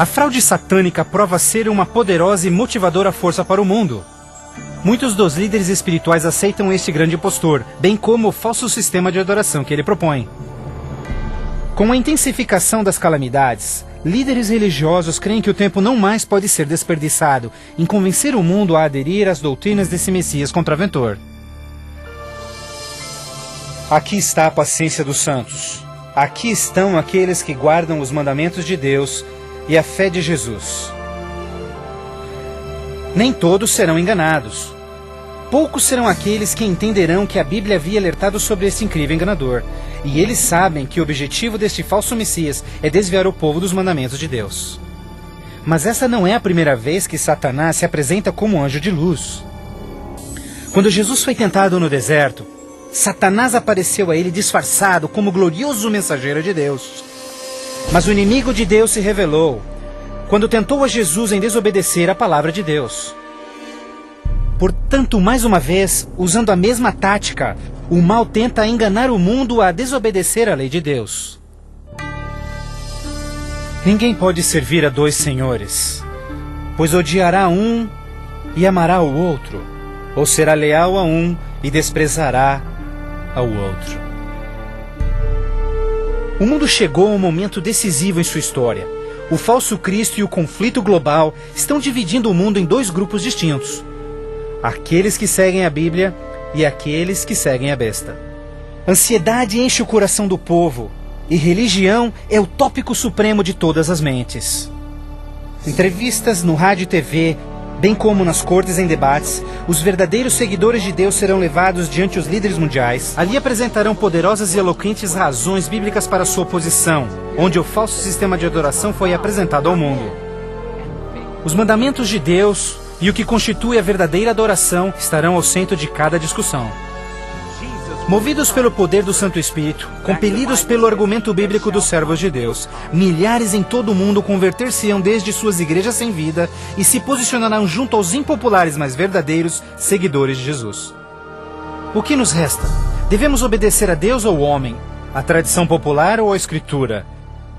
A fraude satânica prova ser uma poderosa e motivadora força para o mundo. Muitos dos líderes espirituais aceitam este grande impostor, bem como o falso sistema de adoração que ele propõe. Com a intensificação das calamidades, líderes religiosos creem que o tempo não mais pode ser desperdiçado em convencer o mundo a aderir às doutrinas desse Messias contraventor. Aqui está a paciência dos santos. Aqui estão aqueles que guardam os mandamentos de Deus e a fé de Jesus. Nem todos serão enganados. Poucos serão aqueles que entenderão que a Bíblia havia alertado sobre esse incrível enganador, e eles sabem que o objetivo deste falso Messias é desviar o povo dos mandamentos de Deus. Mas essa não é a primeira vez que Satanás se apresenta como anjo de luz. Quando Jesus foi tentado no deserto, Satanás apareceu a ele disfarçado como glorioso mensageiro de Deus. Mas o inimigo de Deus se revelou quando tentou a Jesus em desobedecer a palavra de Deus. Portanto, mais uma vez, usando a mesma tática, o mal tenta enganar o mundo a desobedecer a lei de Deus. Ninguém pode servir a dois senhores, pois odiará um e amará o outro, ou será leal a um e desprezará ao outro. O mundo chegou a um momento decisivo em sua história. O falso Cristo e o conflito global estão dividindo o mundo em dois grupos distintos: aqueles que seguem a Bíblia e aqueles que seguem a besta. Ansiedade enche o coração do povo, e religião é o tópico supremo de todas as mentes. Entrevistas no rádio e TV, bem como nas cortes em debates, os verdadeiros seguidores de Deus serão levados diante os líderes mundiais. Ali apresentarão poderosas e eloquentes razões bíblicas para sua posição, onde o falso sistema de adoração foi apresentado ao mundo. Os mandamentos de Deus e o que constitui a verdadeira adoração estarão ao centro de cada discussão. Movidos pelo poder do Santo Espírito, compelidos pelo argumento bíblico dos servos de Deus, milhares em todo o mundo converter-se-ão desde suas igrejas sem vida e se posicionarão junto aos impopulares, mas verdadeiros seguidores de Jesus. O que nos resta? Devemos obedecer a Deus ou ao homem, à tradição popular ou à Escritura,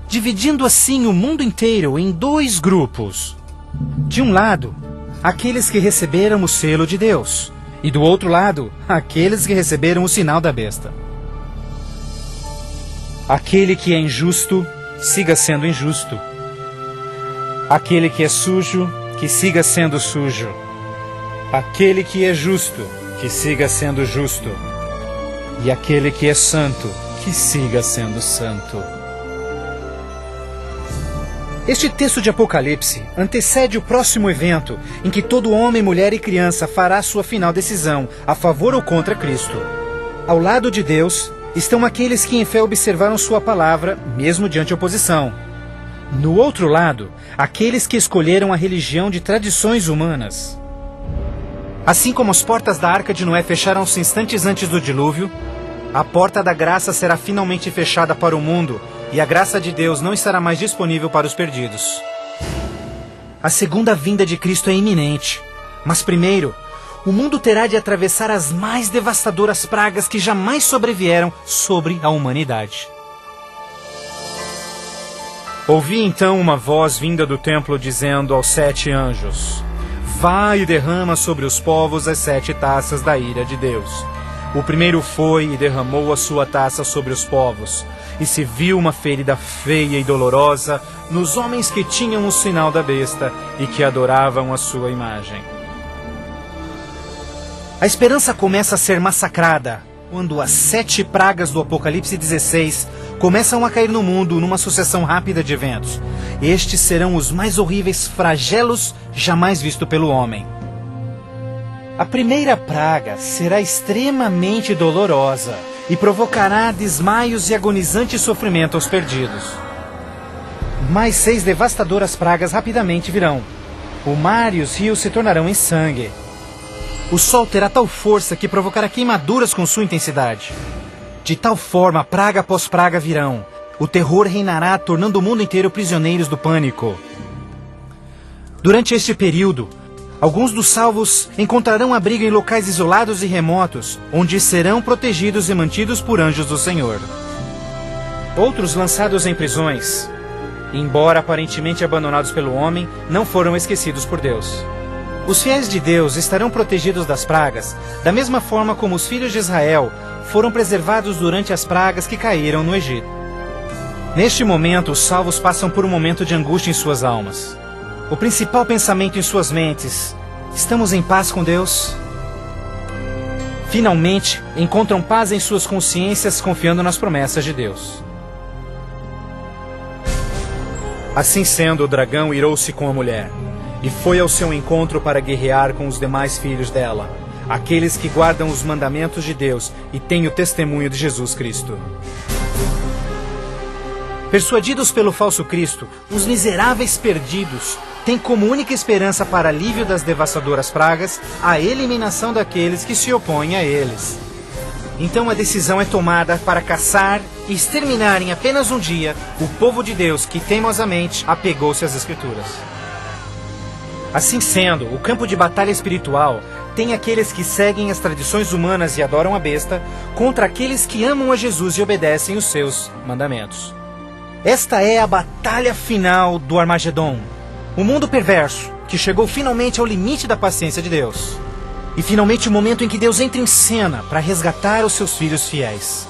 dividindo assim o mundo inteiro em dois grupos. De um lado, aqueles que receberam o selo de Deus, e do outro lado, aqueles que receberam o sinal da besta. Aquele que é injusto, siga sendo injusto. Aquele que é sujo, que siga sendo sujo. Aquele que é justo, que siga sendo justo. E aquele que é santo, que siga sendo santo. Este texto de Apocalipse antecede o próximo evento em que todo homem, mulher e criança fará sua final decisão, a favor ou contra Cristo. Ao lado de Deus estão aqueles que em fé observaram sua palavra, mesmo diante oposição. No outro lado, aqueles que escolheram a religião de tradições humanas. Assim como as portas da Arca de Noé fecharam-se instantes antes do dilúvio, a porta da graça será finalmente fechada para o mundo, e a graça de Deus não estará mais disponível para os perdidos. A segunda vinda de Cristo é iminente, mas primeiro, o mundo terá de atravessar as mais devastadoras pragas que jamais sobrevieram sobre a humanidade. Ouvi então uma voz vinda do templo dizendo aos 7 anjos: Vai e derrama sobre os povos as 7 taças da ira de Deus. O primeiro foi e derramou a sua taça sobre os povos, e se viu uma ferida feia e dolorosa nos homens que tinham o sinal da besta e que adoravam a sua imagem. A esperança começa a ser massacrada quando as 7 pragas do Apocalipse 16 começam a cair no mundo numa sucessão rápida de eventos. Estes serão os mais horríveis flagelos jamais vistos pelo homem. A primeira praga será extremamente dolorosa e provocará desmaios e agonizante sofrimento aos perdidos. Mais 6 devastadoras pragas rapidamente virão. O mar e os rios se tornarão em sangue. O sol terá tal força que provocará queimaduras com sua intensidade. De tal forma, praga após praga virão. O terror reinará, tornando o mundo inteiro prisioneiros do pânico. Durante este período, alguns dos salvos encontrarão abrigo em locais isolados e remotos, onde serão protegidos e mantidos por anjos do Senhor. Outros lançados em prisões. embora aparentemente abandonados pelo homem, não foram esquecidos por Deus. Os fiéis de Deus estarão protegidos das pragas, da mesma forma como os filhos de Israel foram preservados durante as pragas que caíram no Egito. Neste momento, os salvos passam por um momento de angústia em suas almas. O principal pensamento em suas mentes: estamos em paz com Deus? Finalmente, encontram paz em suas consciências confiando nas promessas de Deus. Assim sendo, o dragão irou-se com a mulher e foi ao seu encontro para guerrear com os demais filhos dela, aqueles que guardam os mandamentos de Deus e têm o testemunho de Jesus Cristo. Persuadidos pelo falso Cristo, os miseráveis perdidos têm como única esperança para alívio das devastadoras pragas a eliminação daqueles que se opõem a eles. Então a decisão é tomada para caçar e exterminar em apenas um dia o povo de Deus que teimosamente apegou-se às Escrituras. Assim sendo, o campo de batalha espiritual tem aqueles que seguem as tradições humanas e adoram a besta, contra aqueles que amam a Jesus e obedecem os seus mandamentos. Esta é a batalha final do Armagedon, o mundo perverso que chegou finalmente ao limite da paciência de Deus. E finalmente o momento em que Deus entra em cena para resgatar os seus filhos fiéis.